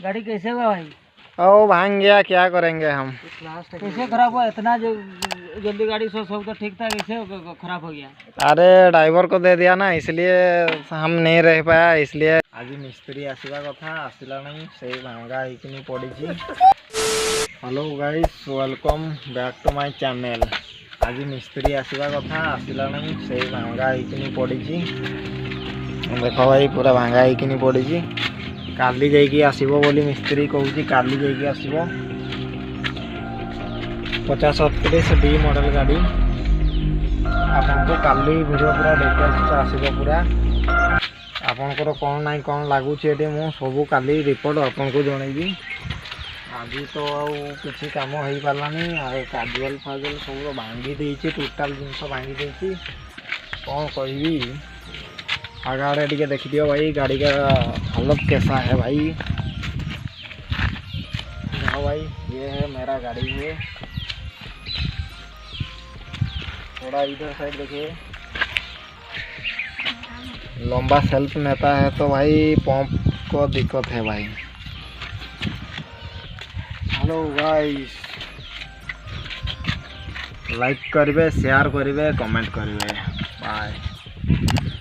गाड़ी कैसे हुआ भाई? ओ भांग गया, क्या करेंगे हम। कैसे खराब हुआ? इतना जल्दी गाड़ी सब तो ठीक था, कैसे खराब हो गया? अरे ड्राइवर को दे दिया ना, इसलिए हम नहीं रह पाया। इसलिए आज मिस्त्री आसवा कथा आसला नहीं, से भांगा होइकिनी पड़ी। Hello guys, welcome back to my channel. आज मिस्त्री आसवा कथा आसला नहीं, से भांगा होइकिनी पड़ी। देख भाई पूरा भांगा होइकिनी पड़ी। काली जाइकी आसीबो बोली मिस्त्री कहूची, काली जाइकी आसीबो। 5037 मॉडल गाड़ी आपको काली वीडियो पूरा डिटेल्स आसीबो। पूरा आपनकर कौन ना कौन लगुच मु सब काली रिपोर्ट आपको जनइबी। आज तो किसी काम हो पारानी, काजुआल फाजुआल सब भांगी देती, टोटाल जिनस भांगी देती। कौन कही आगे आड़े टे देखी दियो भाई, गाड़ी का हालत कैसा है भाई। देखो भाई, ये है मेरा गाड़ी है। थोड़ा इधर साइड देखिए, लंबा सेल्फ नेता है तो भाई पंप को दिक्कत है भाई। हेलो गाइस, लाइक करेंगे, शेयर करेंगे, कमेंट करेंगे। बाय।